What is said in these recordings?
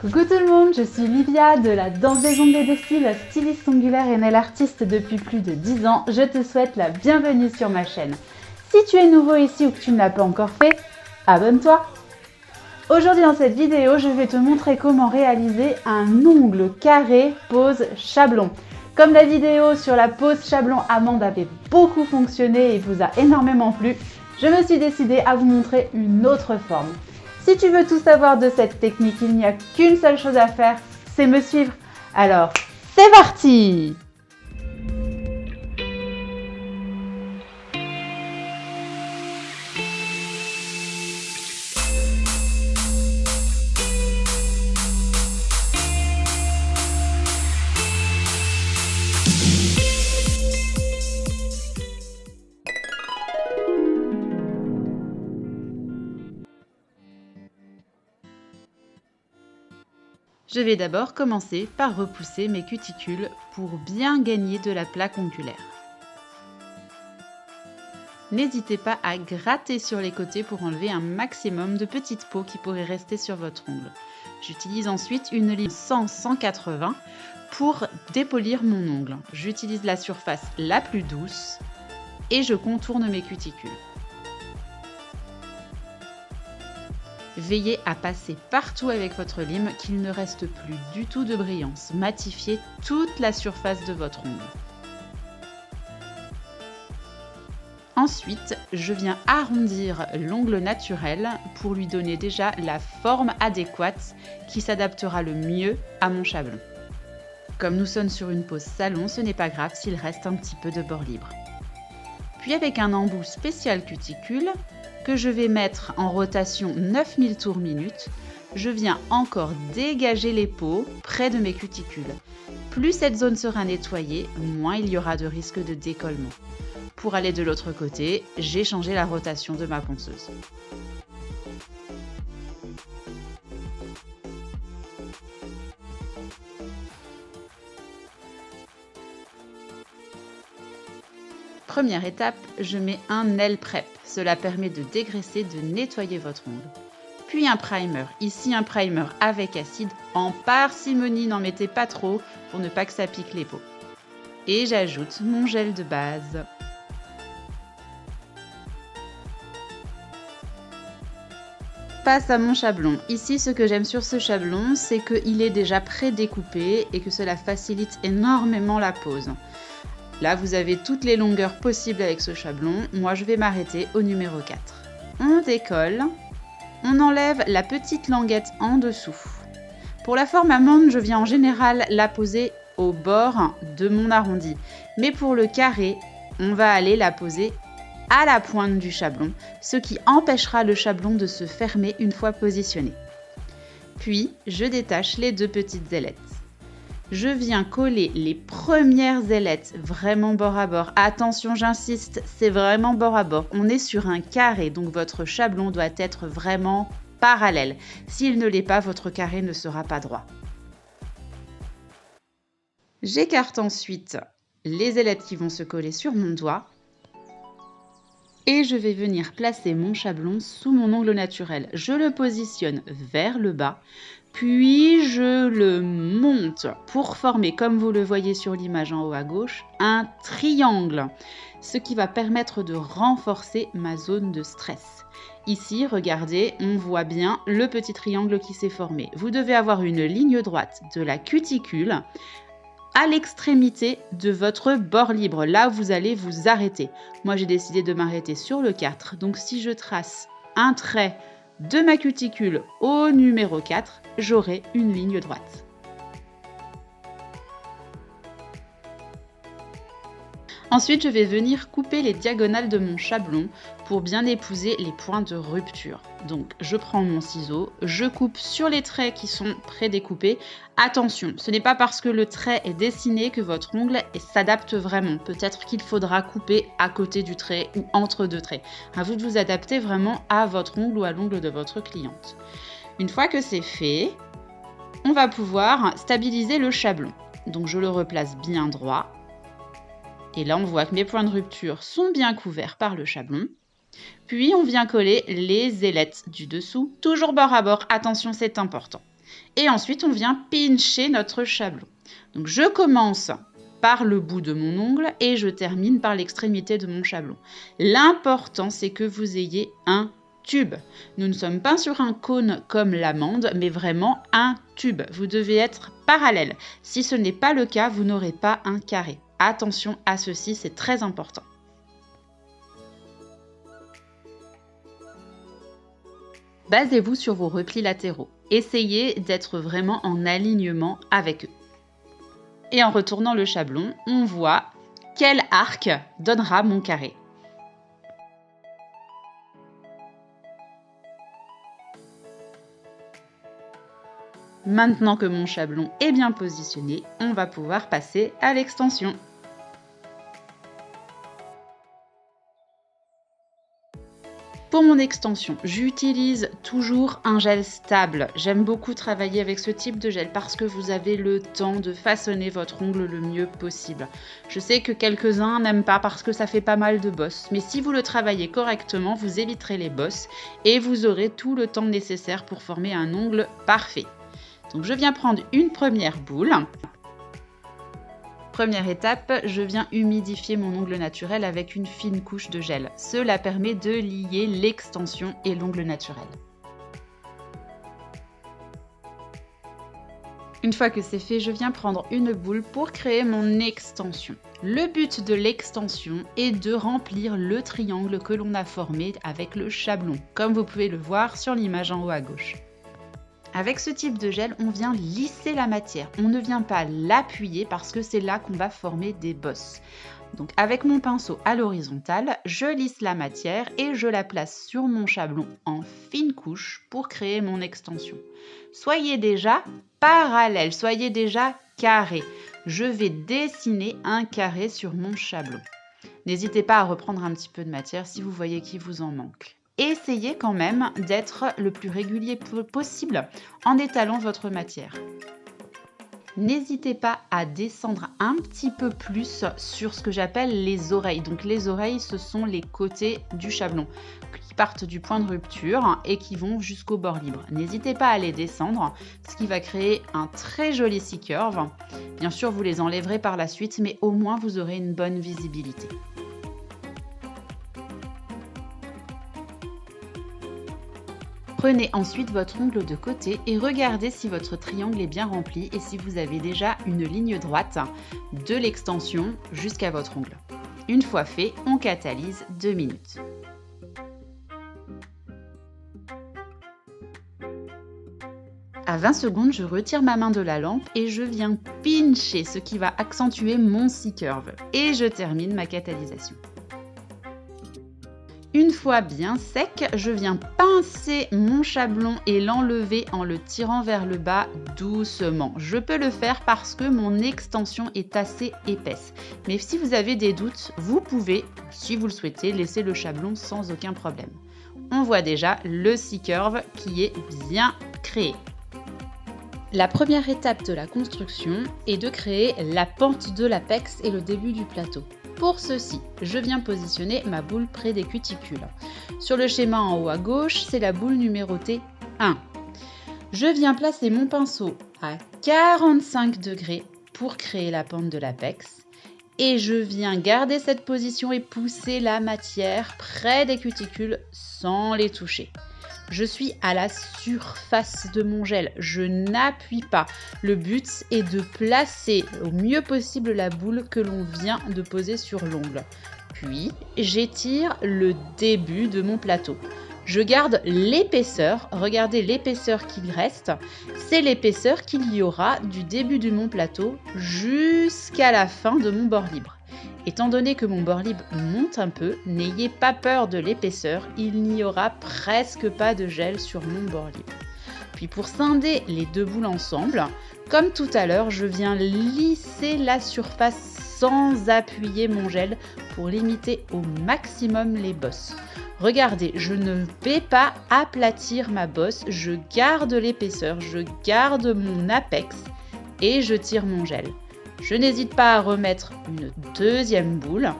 Coucou tout le monde, je suis Livia de la Danse des ongles et des styles, styliste ongulaire et nail artiste depuis plus de 10 ans. Je te souhaite la bienvenue sur ma chaîne. Si tu es nouveau ici ou que tu ne l'as pas encore fait, abonne-toi. Aujourd'hui dans cette vidéo, je vais te montrer comment réaliser un ongle carré pose chablon. Comme la vidéo sur la pose chablon amande avait beaucoup fonctionné et vous a énormément plu, je me suis décidée à vous montrer une autre forme. Si tu veux tout savoir de cette technique, il n'y a qu'une seule chose à faire, c'est me suivre. Alors, c'est parti! Je vais d'abord commencer par repousser mes cuticules pour bien gagner de la plaque ongulaire. N'hésitez pas à gratter sur les côtés pour enlever un maximum de petites peaux qui pourraient rester sur votre ongle. J'utilise ensuite une ligne 100-180 pour dépolir mon ongle. J'utilise la surface la plus douce et je contourne mes cuticules. Veillez à passer partout avec votre lime, qu'il ne reste plus du tout de brillance. Matifiez toute la surface de votre ongle. Ensuite, je viens arrondir l'ongle naturel pour lui donner déjà la forme adéquate qui s'adaptera le mieux à mon chablon. Comme nous sommes sur une pose salon, ce n'est pas grave s'il reste un petit peu de bord libre. Puis avec un embout spécial cuticule, que je vais mettre en rotation 9000 tours minute, je viens encore dégager les peaux près de mes cuticules. Plus cette zone sera nettoyée, moins il y aura de risque de décollement. Pour aller de l'autre côté, j'ai changé la rotation de ma ponceuse. Première étape, je mets un nail prep. Cela permet de dégraisser, de nettoyer votre ongle. Puis un primer. Ici un primer avec acide. En parcimonie, n'en mettez pas trop pour ne pas que ça pique les peaux. Et j'ajoute mon gel de base. Passe à mon chablon. Ici, ce que j'aime sur ce chablon, c'est qu'il est déjà pré-découpé et que cela facilite énormément la pose. Là, vous avez toutes les longueurs possibles avec ce chablon. Moi, je vais m'arrêter au numéro 4. On décolle. On enlève la petite languette en dessous. Pour la forme amande, je viens en général la poser au bord de mon arrondi. Mais pour le carré, on va aller la poser à la pointe du chablon, ce qui empêchera le chablon de se fermer une fois positionné. Puis, je détache les deux petites ailettes. Je viens coller les premières ailettes vraiment bord à bord. Attention, j'insiste, c'est vraiment bord à bord. On est sur un carré, donc votre chablon doit être vraiment parallèle. S'il ne l'est pas, votre carré ne sera pas droit. J'écarte ensuite les ailettes qui vont se coller sur mon doigt. Et je vais venir placer mon chablon sous mon ongle naturel. Je le positionne vers le bas. Puis je le monte pour former, comme vous le voyez sur l'image en haut à gauche, un triangle, ce qui va permettre de renforcer ma zone de stress. Ici, regardez, on voit bien le petit triangle qui s'est formé. Vous devez avoir une ligne droite de la cuticule à l'extrémité de votre bord libre. Là, vous allez vous arrêter. Moi, j'ai décidé de m'arrêter sur le 4. Donc, si je trace un trait de ma cuticule au numéro 4, j'aurai une ligne droite. Ensuite, je vais venir couper les diagonales de mon chablon pour bien épouser les points de rupture. Donc, je prends mon ciseau, je coupe sur les traits qui sont prédécoupés. Attention, ce n'est pas parce que le trait est dessiné que votre ongle s'adapte vraiment. Peut-être qu'il faudra couper à côté du trait ou entre deux traits. À vous de vous adapter vraiment à votre ongle ou à l'ongle de votre cliente. Une fois que c'est fait, on va pouvoir stabiliser le chablon. Donc, je le replace bien droit. Et là, on voit que mes points de rupture sont bien couverts par le chablon. Puis, on vient coller les ailettes du dessous, toujours bord à bord. Attention, c'est important. Et ensuite, on vient pincher notre chablon. Donc, je commence par le bout de mon ongle et je termine par l'extrémité de mon chablon. L'important, c'est que vous ayez un tube. Nous ne sommes pas sur un cône comme l'amande, mais vraiment un tube. Vous devez être parallèle. Si ce n'est pas le cas, vous n'aurez pas un carré. Attention à ceci, c'est très important. Basez-vous sur vos replis latéraux. Essayez d'être vraiment en alignement avec eux. Et en retournant le chablon, on voit quel arc donnera mon carré. Maintenant que mon chablon est bien positionné, on va pouvoir passer à l'extension. Pour mon extension, j'utilise toujours un gel stable. J'aime beaucoup travailler avec ce type de gel parce que vous avez le temps de façonner votre ongle le mieux possible. Je sais que quelques-uns n'aiment pas parce que ça fait pas mal de bosses, mais si vous le travaillez correctement, vous éviterez les bosses et vous aurez tout le temps nécessaire pour former un ongle parfait. Donc je viens prendre une première boule. Première étape, je viens humidifier mon ongle naturel avec une fine couche de gel. Cela permet de lier l'extension et l'ongle naturel. Une fois que c'est fait, je viens prendre une boule pour créer mon extension. Le but de l'extension est de remplir le triangle que l'on a formé avec le chablon, comme vous pouvez le voir sur l'image en haut à gauche. Avec ce type de gel, on vient lisser la matière. On ne vient pas l'appuyer parce que c'est là qu'on va former des bosses. Donc avec mon pinceau à l'horizontale, je lisse la matière et je la place sur mon chablon en fine couche pour créer mon extension. Soyez déjà parallèle, soyez déjà carré. Je vais dessiner un carré sur mon chablon. N'hésitez pas à reprendre un petit peu de matière si vous voyez qu'il vous en manque. Essayez quand même d'être le plus régulier possible en étalant votre matière. N'hésitez pas à descendre un petit peu plus sur ce que j'appelle les oreilles. Donc les oreilles, ce sont les côtés du chablon qui partent du point de rupture et qui vont jusqu'au bord libre. N'hésitez pas à les descendre, ce qui va créer un très joli C-curve. Bien sûr, vous les enlèverez par la suite, mais au moins vous aurez une bonne visibilité. Prenez ensuite votre ongle de côté et regardez si votre triangle est bien rempli et si vous avez déjà une ligne droite de l'extension jusqu'à votre ongle. Une fois fait, on catalyse 2 minutes. À 20 secondes, je retire ma main de la lampe et je viens pincher, ce qui va accentuer mon C-curve. Et je termine ma catalysation. Une fois bien sec, je viens pincer mon chablon et l'enlever en le tirant vers le bas doucement. Je peux le faire parce que mon extension est assez épaisse. Mais si vous avez des doutes, vous pouvez, si vous le souhaitez, laisser le chablon sans aucun problème. On voit déjà le C-curve qui est bien créé. La première étape de la construction est de créer la pente de l'apex et le début du plateau. Pour ceci, je viens positionner ma boule près des cuticules. Sur le schéma en haut à gauche, c'est la boule numérotée 1. Je viens placer mon pinceau à 45 degrés pour créer la pente de l'apex. Et je viens garder cette position et pousser la matière près des cuticules sans les toucher. Je suis à la surface de mon gel, je n'appuie pas. Le but est de placer au mieux possible la boule que l'on vient de poser sur l'ongle. Puis, j'étire le début de mon plateau. Je garde l'épaisseur, regardez l'épaisseur qu'il reste, c'est l'épaisseur qu'il y aura du début de mon plateau jusqu'à la fin de mon bord libre. Étant donné que mon bord libre monte un peu, n'ayez pas peur de l'épaisseur, il n'y aura presque pas de gel sur mon bord libre. Puis pour scinder les deux boules ensemble, comme tout à l'heure, je viens lisser la surface sans appuyer mon gel pour limiter au maximum les bosses. Regardez, je ne vais pas aplatir ma bosse, je garde l'épaisseur, je garde mon apex et je tire mon gel. Je n'hésite pas à remettre une deuxième boule.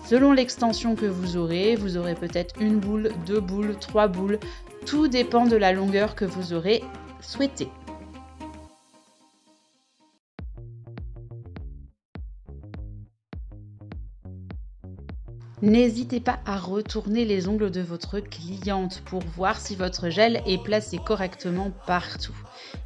Selon l'extension que vous aurez peut-être une boule, 2 boules, 3 boules. Tout dépend de la longueur que vous aurez souhaitée. N'hésitez pas à retourner les ongles de votre cliente pour voir si votre gel est placé correctement partout.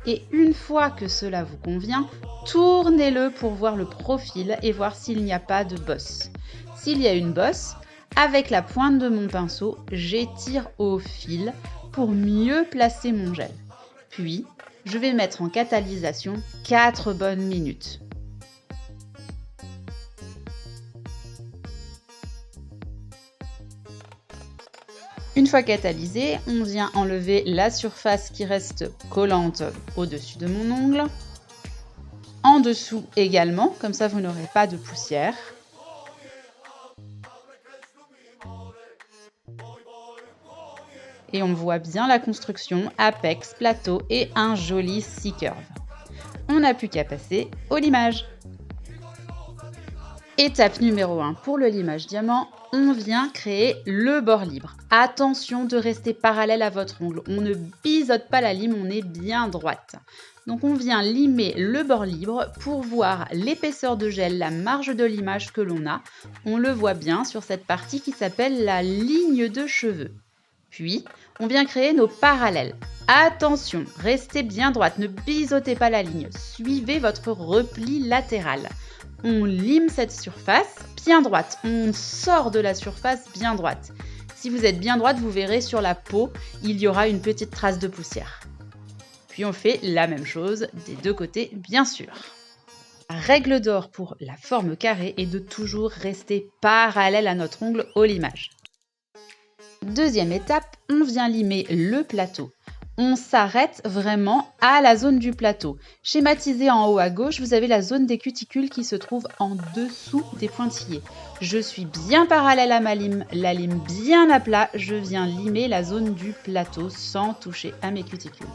Et une fois que cela vous convient, tournez-le pour voir le profil et voir s'il n'y a pas de bosse. S'il y a une bosse, avec la pointe de mon pinceau, j'étire au fil pour mieux placer mon gel. Puis, je vais mettre en catalysation 4 bonnes minutes. Une fois catalysé, on vient enlever la surface qui reste collante au-dessus de mon ongle. En dessous également, comme ça vous n'aurez pas de poussière. Et on voit bien la construction, apex, plateau et un joli C-curve. On n'a plus qu'à passer au limage. Étape numéro 1 pour le limage diamant, on vient créer le bord libre. Attention de rester parallèle à votre ongle, on ne biseaute pas la lime, on est bien droite. Donc on vient limer le bord libre pour voir l'épaisseur de gel, la marge de limage que l'on a. On le voit bien sur cette partie qui s'appelle la ligne de cheveux. Puis, on vient créer nos parallèles. Attention, restez bien droite, ne biseautez pas la ligne, suivez votre repli latéral. On lime cette surface bien droite, on sort de la surface bien droite. Si vous êtes bien droite, vous verrez sur la peau, il y aura une petite trace de poussière. Puis on fait la même chose des deux côtés, bien sûr. La règle d'or pour la forme carrée est de toujours rester parallèle à notre ongle au limage. Deuxième étape, on vient limer le plateau. On s'arrête vraiment à la zone du plateau. Schématisé en haut à gauche, vous avez la zone des cuticules qui se trouve en dessous des pointillés. Je suis bien parallèle à ma lime, la lime bien à plat, je viens limer la zone du plateau sans toucher à mes cuticules.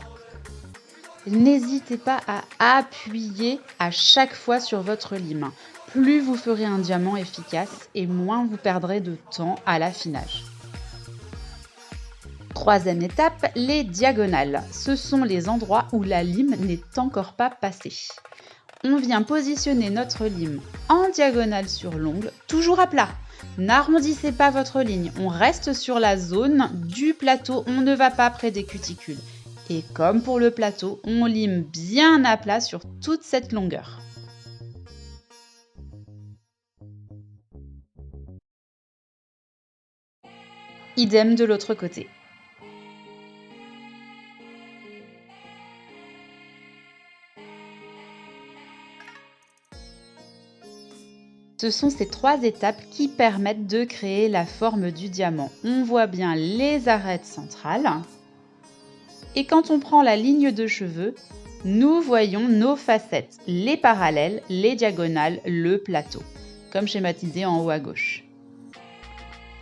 N'hésitez pas à appuyer à chaque fois sur votre lime. Plus vous ferez un diamant efficace et moins vous perdrez de temps à l'affinage. Troisième étape, les diagonales. Ce sont les endroits où la lime n'est encore pas passée. On vient positionner notre lime en diagonale sur l'ongle, toujours à plat. N'arrondissez pas votre ligne, on reste sur la zone du plateau, on ne va pas près des cuticules. Et comme pour le plateau, on lime bien à plat sur toute cette longueur. Idem de l'autre côté. Ce sont ces 3 étapes qui permettent de créer la forme du diamant. On voit bien les arêtes centrales. Et quand on prend la ligne de cheveux, nous voyons nos facettes, les parallèles, les diagonales, le plateau, comme schématisé en haut à gauche.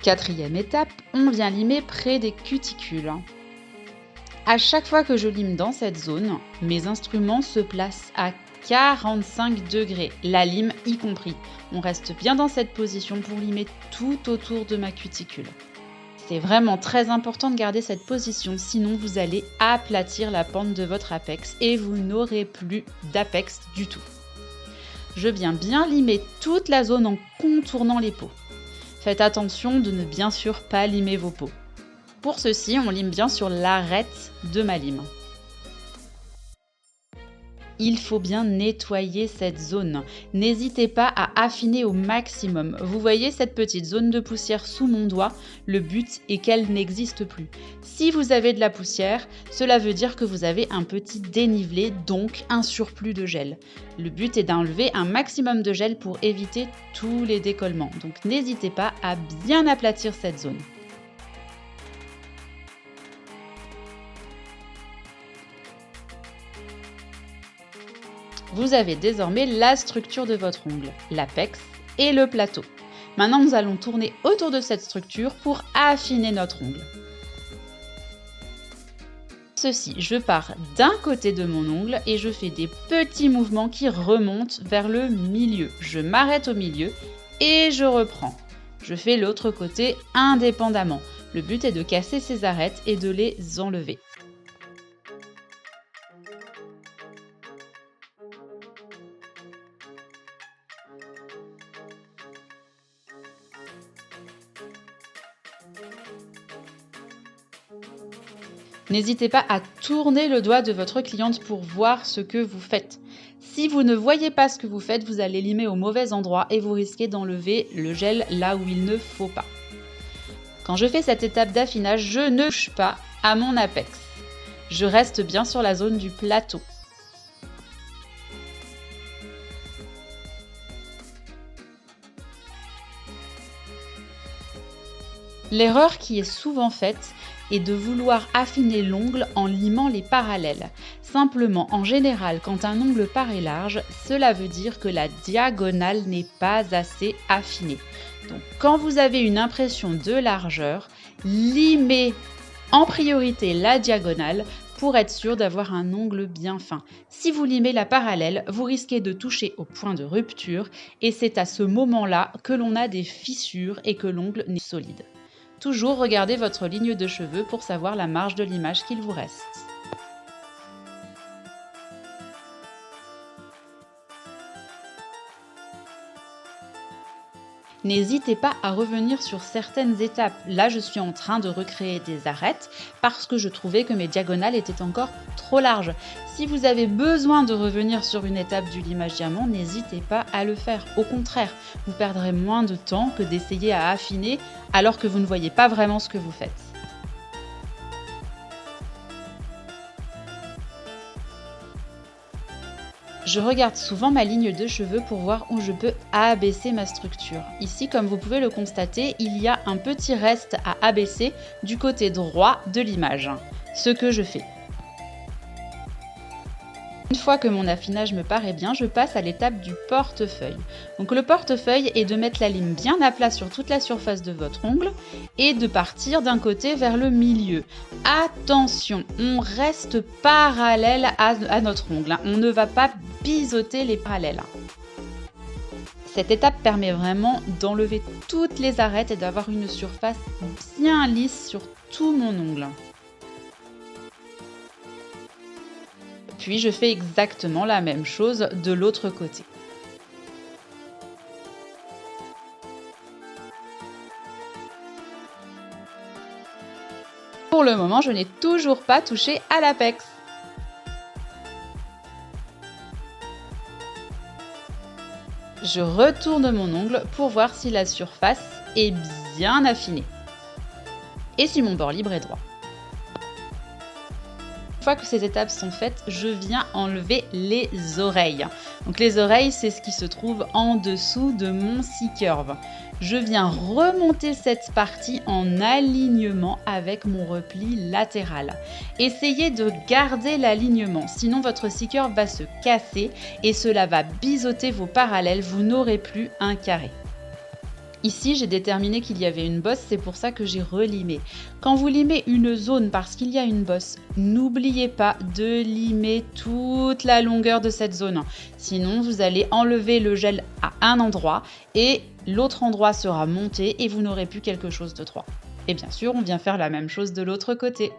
Quatrième étape, on vient limer près des cuticules. À chaque fois que je lime dans cette zone, mes instruments se placent à 45 degrés, la lime y compris. On reste bien dans cette position pour limer tout autour de ma cuticule. C'est vraiment très important de garder cette position, sinon vous allez aplatir la pente de votre apex et vous n'aurez plus d'apex du tout. Je viens bien limer toute la zone en contournant les peaux. Faites attention de ne bien sûr pas limer vos peaux. Pour ceci, on lime bien sur l'arête de ma lime. Il faut bien nettoyer cette zone. N'hésitez pas à affiner au maximum. Vous voyez cette petite zone de poussière sous mon doigt? Le but est qu'elle n'existe plus. Si vous avez de la poussière, cela veut dire que vous avez un petit dénivelé, donc un surplus de gel. Le but est d'enlever un maximum de gel pour éviter tous les décollements. Donc n'hésitez pas à bien aplatir cette zone. Vous avez désormais la structure de votre ongle, l'apex et le plateau. Maintenant, nous allons tourner autour de cette structure pour affiner notre ongle. Ceci, je pars d'un côté de mon ongle et je fais des petits mouvements qui remontent vers le milieu. Je m'arrête au milieu et je reprends. Je fais l'autre côté indépendamment. Le but est de casser ces arêtes et de les enlever. N'hésitez pas à tourner le doigt de votre cliente pour voir ce que vous faites. Si vous ne voyez pas ce que vous faites, vous allez limer au mauvais endroit et vous risquez d'enlever le gel là où il ne faut pas. Quand je fais cette étape d'affinage, je ne touche pas à mon apex. Je reste bien sur la zone du plateau. L'erreur qui est souvent faite est de vouloir affiner l'ongle en limant les parallèles. Simplement, en général, quand un ongle paraît large, cela veut dire que la diagonale n'est pas assez affinée. Donc, quand vous avez une impression de largeur, limez en priorité la diagonale pour être sûr d'avoir un ongle bien fin. Si vous limez la parallèle, vous risquez de toucher au point de rupture et c'est à ce moment-là que l'on a des fissures et que l'ongle n'est pas solide. Toujours regardez votre ligne de cheveux pour savoir la marge de l'image qu'il vous reste. N'hésitez pas à revenir sur certaines étapes. Là, je suis en train de recréer des arêtes parce que je trouvais que mes diagonales étaient encore trop larges. Si vous avez besoin de revenir sur une étape du limage diamant, n'hésitez pas à le faire. Au contraire, vous perdrez moins de temps que d'essayer à affiner alors que vous ne voyez pas vraiment ce que vous faites. Je regarde souvent ma ligne de cheveux pour voir où je peux abaisser ma structure. Ici, comme vous pouvez le constater, il y a un petit reste à abaisser du côté droit de l'image. Ce que je fais. Une fois que mon affinage me paraît bien, je passe à l'étape du portefeuille. Donc le portefeuille est de mettre la lime bien à plat sur toute la surface de votre ongle et de partir d'un côté vers le milieu. Attention, on reste parallèle à notre ongle. On ne va pas biseauter les parallèles. Cette étape permet vraiment d'enlever toutes les arêtes et d'avoir une surface bien lisse sur tout mon ongle. Puis je fais exactement la même chose de l'autre côté. Pour le moment, je n'ai toujours pas touché à l'apex. Je retourne mon ongle pour voir si la surface est bien affinée et si mon bord libre est droit. Une fois que ces étapes sont faites, je viens enlever les oreilles. Donc les oreilles, c'est ce qui se trouve en dessous de mon C-curve. Je viens remonter cette partie en alignement avec mon repli latéral. Essayez de garder l'alignement, sinon votre C-curve va se casser et cela va biseauter vos parallèles, vous n'aurez plus un carré. Ici, j'ai déterminé qu'il y avait une bosse, c'est pour ça que j'ai relimé. Quand vous limez une zone parce qu'il y a une bosse, n'oubliez pas de limer toute la longueur de cette zone. Sinon, vous allez enlever le gel à un endroit et l'autre endroit sera monté et vous n'aurez plus quelque chose de droit. Et bien sûr, on vient faire la même chose de l'autre côté.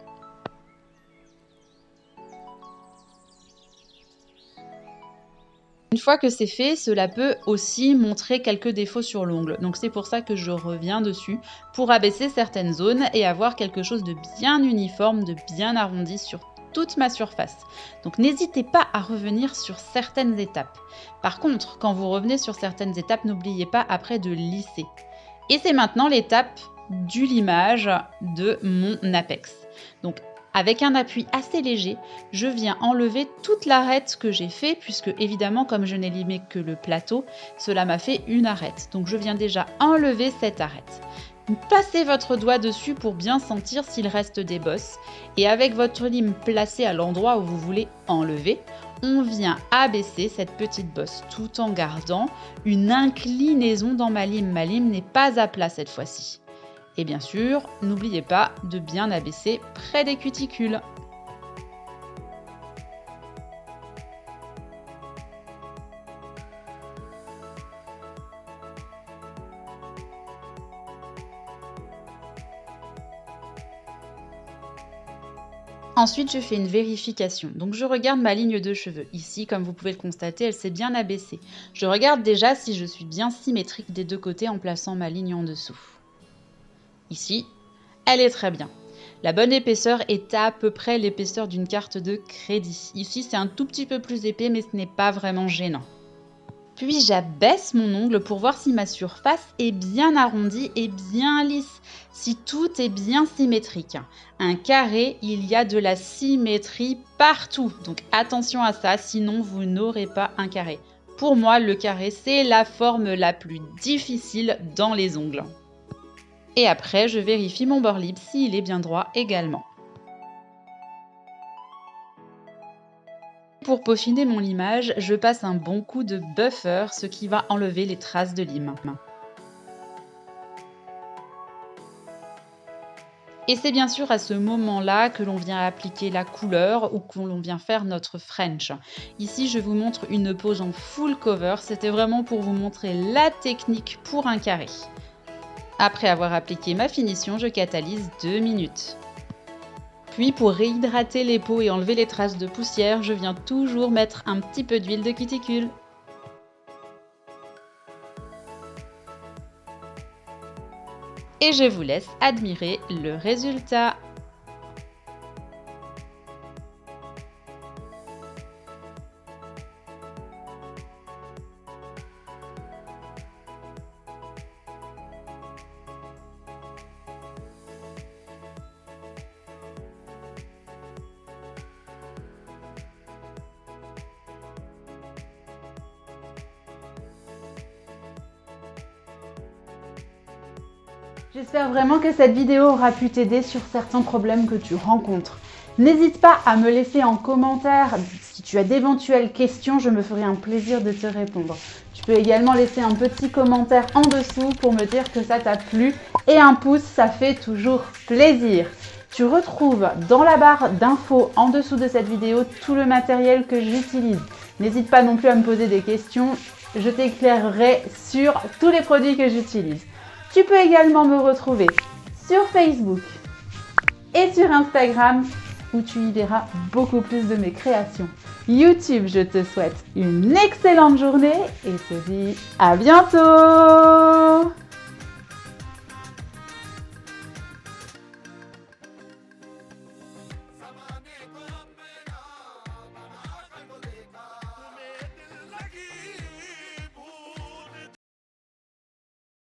Une fois que c'est fait, cela peut aussi montrer quelques défauts sur l'ongle. Donc c'est pour ça que je reviens dessus pour abaisser certaines zones et avoir quelque chose de bien uniforme, de bien arrondi sur toute ma surface. Donc n'hésitez pas à revenir sur certaines étapes. Par contre, quand vous revenez sur certaines étapes, n'oubliez pas après de lisser. Et c'est maintenant l'étape du limage de mon apex. Donc avec un appui assez léger, je viens enlever toute l'arête que j'ai fait, puisque évidemment, comme je n'ai limé que le plateau, cela m'a fait une arête. Donc je viens déjà enlever cette arête. Passez votre doigt dessus pour bien sentir s'il reste des bosses. Et avec votre lime placée à l'endroit où vous voulez enlever, on vient abaisser cette petite bosse tout en gardant une inclinaison dans ma lime. Ma lime n'est pas à plat cette fois-ci. Et bien sûr, n'oubliez pas de bien abaisser près des cuticules. Ensuite, je fais une vérification. Donc, je regarde ma ligne de cheveux. Ici, comme vous pouvez le constater, elle s'est bien abaissée. Je regarde déjà si je suis bien symétrique des deux côtés en plaçant ma ligne en dessous. Ici, elle est très bien. La bonne épaisseur est à peu près l'épaisseur d'une carte de crédit. Ici, c'est un tout petit peu plus épais, mais ce n'est pas vraiment gênant. Puis j'abaisse mon ongle pour voir si ma surface est bien arrondie et bien lisse, si tout est bien symétrique. Un carré, il y a de la symétrie partout, donc attention à ça, sinon vous n'aurez pas un carré. Pour moi, le carré, c'est la forme la plus difficile dans les ongles. Et après, je vérifie mon bord libre s'il est bien droit également. Pour peaufiner mon limage, je passe un bon coup de buffer, ce qui va enlever les traces de lime. Et c'est bien sûr à ce moment-là que l'on vient appliquer la couleur ou que l'on vient faire notre French. Ici, je vous montre une pose en full cover, c'était vraiment pour vous montrer la technique pour un carré. Après avoir appliqué ma finition, je catalyse 2 minutes. Puis pour réhydrater les peaux et enlever les traces de poussière, je viens toujours mettre un petit peu d'huile de cuticule. Et je vous laisse admirer le résultat. J'espère vraiment que cette vidéo aura pu t'aider sur certains problèmes que tu rencontres. N'hésite pas à me laisser en commentaire si tu as d'éventuelles questions, je me ferai un plaisir de te répondre. Tu peux également laisser un petit commentaire en dessous pour me dire que ça t'a plu et un pouce, ça fait toujours plaisir. Tu retrouves dans la barre d'infos en dessous de cette vidéo tout le matériel que j'utilise. N'hésite pas non plus à me poser des questions, je t'éclairerai sur tous les produits que j'utilise. Tu peux également me retrouver sur Facebook et sur Instagram où tu y verras beaucoup plus de mes créations. YouTube, je te souhaite une excellente journée et te dis à bientôt!